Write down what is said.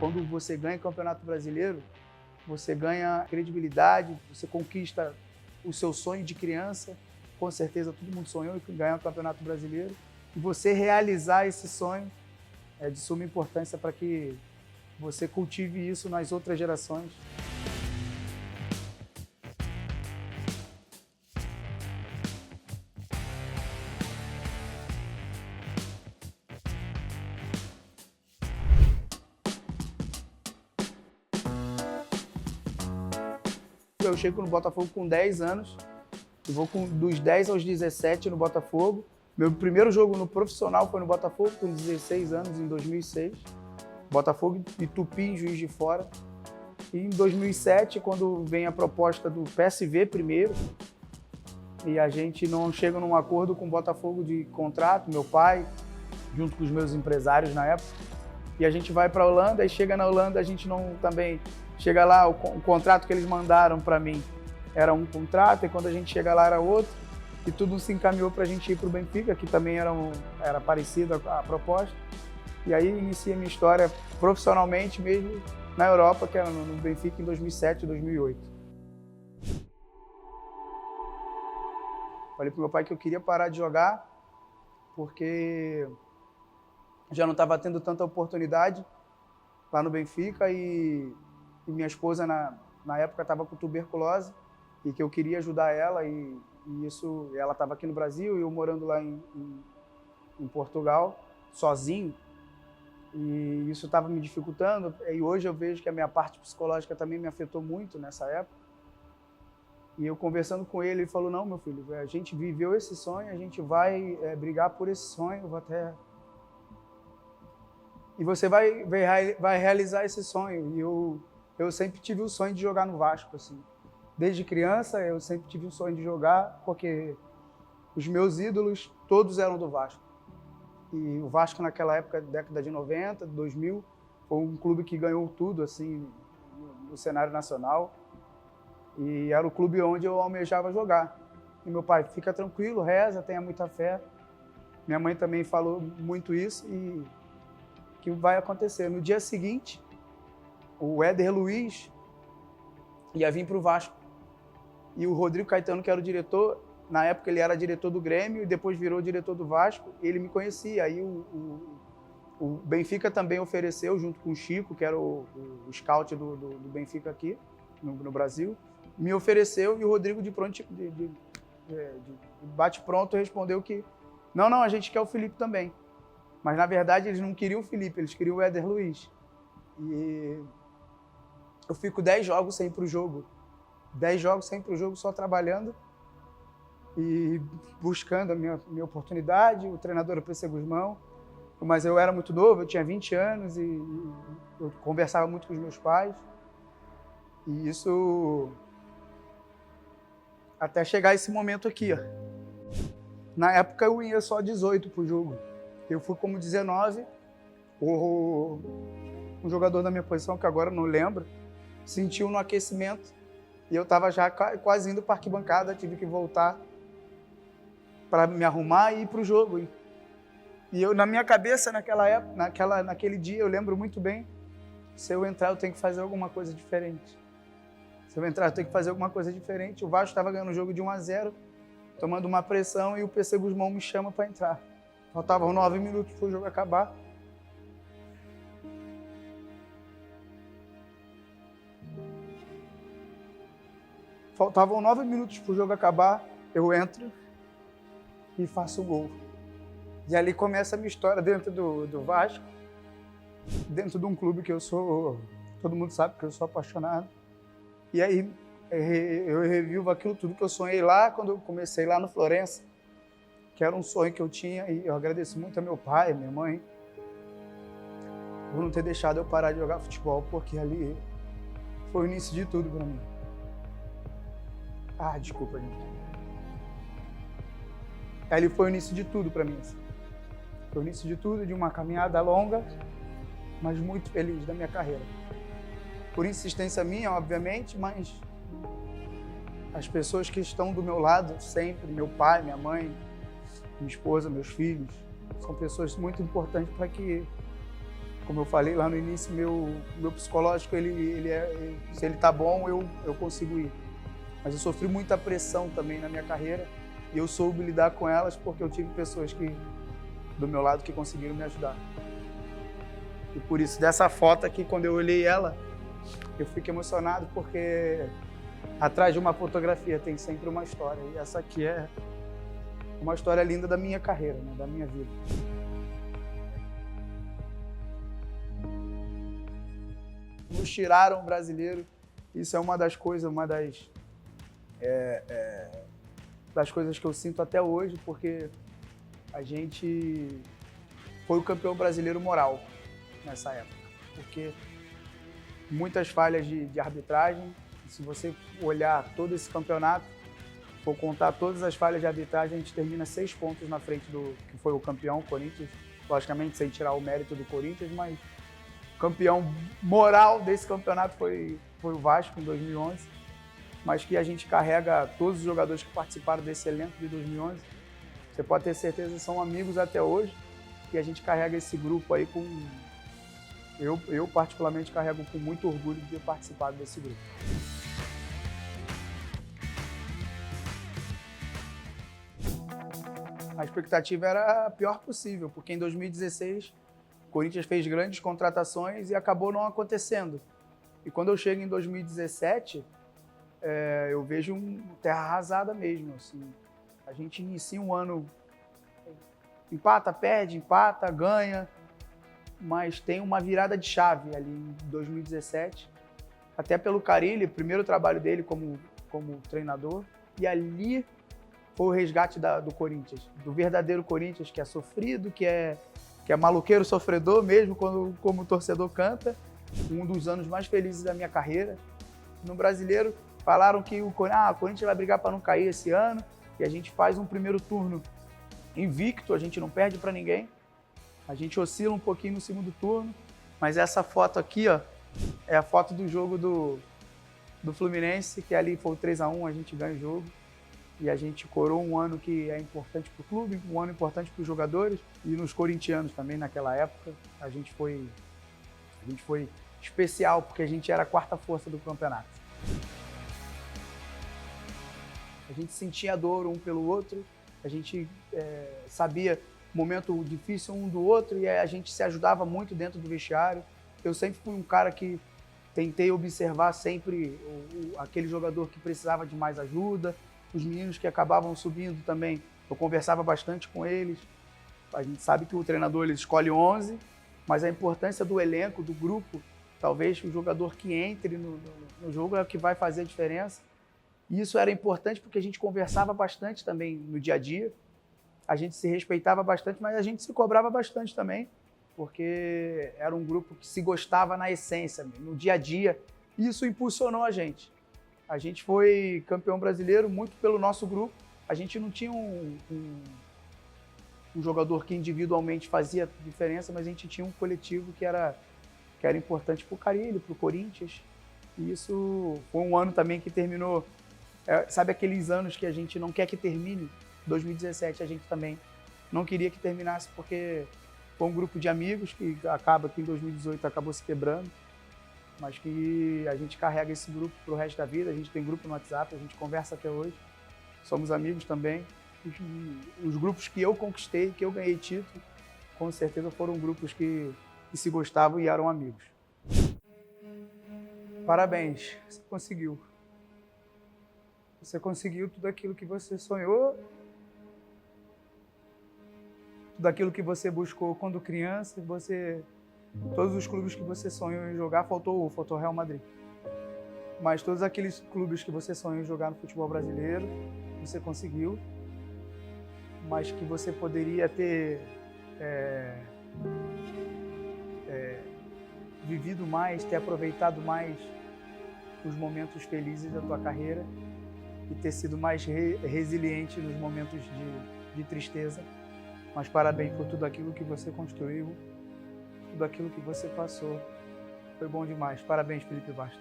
quando você ganha o Campeonato Brasileiro, você ganha credibilidade, você conquista o seu sonho de criança. Com certeza todo mundo sonhou em ganhar o Campeonato Brasileiro. E você realizar esse sonho é de suma importância para que você cultive isso nas outras gerações. Eu chego no Botafogo com 10 anos, eu vou dos 10 aos 17 no Botafogo. Meu primeiro jogo no profissional foi no Botafogo, com 16 anos, em 2006. Botafogo e Tupi, em Juiz de Fora. E em 2007, quando vem a proposta do PSV primeiro, e a gente não chega num acordo com o Botafogo de contrato, meu pai, junto com os meus empresários na época, e a gente vai para a Holanda, e chega na Holanda, a gente não também... Chega lá, o contrato que eles mandaram para mim era um contrato, e quando a gente chega lá era outro, e tudo se encaminhou para a gente ir para o Benfica, que também era parecido a proposta. E aí inicia a minha história profissionalmente mesmo na Europa, que era no Benfica em 2007, 2008. Falei pro meu pai que eu queria parar de jogar, porque já não estava tendo tanta oportunidade lá no Benfica, e minha esposa na época estava com tuberculose, e que eu queria ajudar ela, e ela estava aqui no Brasil e eu morando lá em Portugal, sozinho, e isso estava me dificultando. E hoje eu vejo que a minha parte psicológica também me afetou muito nessa época. E eu conversando com ele, ele falou: não, meu filho, a gente viveu esse sonho, a gente vai brigar por esse sonho, e você vai realizar esse sonho. E eu sempre tive o sonho de jogar no Vasco, assim. Desde criança eu sempre tive o sonho de jogar, porque os meus ídolos todos eram do Vasco. E o Vasco naquela época, década de 90, 2000, foi um clube que ganhou tudo, assim, no cenário nacional. E era o clube onde eu almejava jogar. E meu pai: fica tranquilo, reza, tenha muita fé. Minha mãe também falou muito isso, e que vai acontecer. No dia seguinte, o Éder Luiz ia vir para o Vasco. E o Rodrigo Caetano, que era o diretor, na época ele era diretor do Grêmio e depois virou diretor do Vasco, ele me conhecia. Aí o Benfica também ofereceu, junto com o Chico, que era o scout do Benfica aqui no Brasil, me ofereceu, e o Rodrigo de bate-pronto respondeu que não, a gente quer o Felipe também. Mas na verdade eles não queriam o Felipe, eles queriam o Éder Luiz. E eu fico 10 jogos sem ir pro jogo. 10 jogos sem ir pro jogo, só trabalhando e buscando a minha oportunidade. O treinador era o PC Guzmão, mas eu era muito novo, eu tinha 20 anos e eu conversava muito com os meus pais. E isso até chegar esse momento aqui, ó. Na época eu ia só 18 pro jogo. Eu fui como 19. Um jogador da minha posição, que agora eu não lembro, sentiu no aquecimento, e eu estava já quase indo para a arquibancada, tive que voltar para me arrumar e ir para o jogo. E eu, na minha cabeça, naquele dia, eu lembro muito bem: se eu entrar, eu tenho que fazer alguma coisa diferente. Se eu entrar, eu tenho que fazer alguma coisa diferente. O Vasco estava ganhando o jogo de 1-0, tomando uma pressão, e o PC Guzmão me chama para entrar. Faltavam 9 minutos para o jogo acabar. Faltavam 9 minutos para o jogo acabar, eu entro e faço o gol. E ali começa a minha história dentro do Vasco, dentro de um clube que eu sou, todo mundo sabe que eu sou apaixonado. E aí eu revivo aquilo tudo que eu sonhei lá quando eu comecei lá no Florença, que era um sonho que eu tinha, e eu agradeço muito a meu pai, a minha mãe, por não ter deixado eu parar de jogar futebol, porque ali foi o início de tudo para mim. Desculpa, gente. Ali foi o início de tudo para mim. Foi o início de tudo, de uma caminhada longa, mas muito feliz da minha carreira. Por insistência minha, obviamente, mas as pessoas que estão do meu lado sempre, meu pai, minha mãe, minha esposa, meus filhos, são pessoas muito importantes para que como eu falei lá no início, meu psicológico, se ele tá bom, eu consigo ir. Mas eu sofri muita pressão também na minha carreira e eu soube lidar com elas porque eu tive pessoas do meu lado que conseguiram me ajudar. E por isso, dessa foto aqui, quando eu olhei ela, eu fico emocionado porque atrás de uma fotografia tem sempre uma história. E essa aqui é uma história linda da minha carreira, né, da minha vida. Nos tiraram o brasileiro. Isso é uma das coisas, das coisas que eu sinto até hoje, porque a gente foi o campeão brasileiro moral nessa época. Porque muitas falhas de arbitragem, se você olhar todo esse campeonato, for contar todas as falhas de arbitragem, a gente termina 6 pontos na frente do que foi o campeão, o Corinthians. Logicamente, sem tirar o mérito do Corinthians, mas o campeão moral desse campeonato foi o Vasco, em 2011. Mas que a gente carrega todos os jogadores que participaram desse elenco de 2011. Você pode ter certeza que são amigos até hoje. E a gente carrega esse grupo aí com... Eu particularmente carrego com muito orgulho de ter participado desse grupo. A expectativa era a pior possível, porque em 2016 o Corinthians fez grandes contratações e acabou não acontecendo. E quando eu chego em 2017, eu vejo terra arrasada mesmo. Assim. A gente inicia um ano, empata, perde, empata, ganha, mas tem uma virada de chave ali em 2017, até pelo Carille, primeiro trabalho dele como treinador, e ali foi o resgate do Corinthians, do verdadeiro Corinthians, que é sofrido, que é maluqueiro, sofredor mesmo, como o torcedor canta. Um dos anos mais felizes da minha carreira. No Brasileiro, falaram que o Corinthians vai brigar para não cair esse ano, e a gente faz um primeiro turno invicto, a gente não perde para ninguém. A gente oscila um pouquinho no segundo turno, mas essa foto aqui, ó, é a foto do jogo do Fluminense, que ali foi o 3-1, a gente ganha o jogo. E a gente coroou um ano que é importante para o clube, um ano importante para os jogadores e nos corintianos também naquela época. A gente foi especial porque a gente era a quarta força do campeonato. A gente sentia a dor um pelo outro, a gente sabia o momento difícil um do outro e a gente se ajudava muito dentro do vestiário. Eu sempre fui um cara que tentei observar sempre aquele jogador que precisava de mais ajuda, os meninos que acabavam subindo também, eu conversava bastante com eles. A gente sabe que o treinador ele escolhe 11, mas a importância do elenco, do grupo, talvez o jogador que entre no jogo é o que vai fazer a diferença. E isso era importante porque a gente conversava bastante também no dia a dia, a gente se respeitava bastante, mas a gente se cobrava bastante também, porque era um grupo que se gostava na essência, no dia a dia. E isso impulsionou a gente. A gente foi campeão brasileiro muito pelo nosso grupo. A gente não tinha um jogador que individualmente fazia diferença, mas a gente tinha um coletivo que era importante para o Carille, para o Corinthians. E isso foi um ano também que terminou... sabe aqueles anos que a gente não quer que termine? 2017 a gente também não queria que terminasse porque foi um grupo de amigos que em 2018 acabou se quebrando. Mas que a gente carrega esse grupo para o resto da vida. A gente tem grupo no WhatsApp, a gente conversa até hoje. Somos amigos também. Os grupos que eu conquistei, que eu ganhei título, com certeza foram grupos que se gostavam e eram amigos. Parabéns, você conseguiu. Você conseguiu tudo aquilo que você sonhou, tudo aquilo que você buscou quando criança, todos os clubes que você sonhou em jogar, faltou o Real Madrid. Mas todos aqueles clubes que você sonhou em jogar no futebol brasileiro, você conseguiu. Mas que você poderia ter vivido mais, ter aproveitado mais os momentos felizes da tua carreira e ter sido mais resiliente nos momentos de tristeza. Mas parabéns por tudo aquilo que você construiu, tudo aquilo que você passou. Foi bom demais. Parabéns, Felipe Bastos.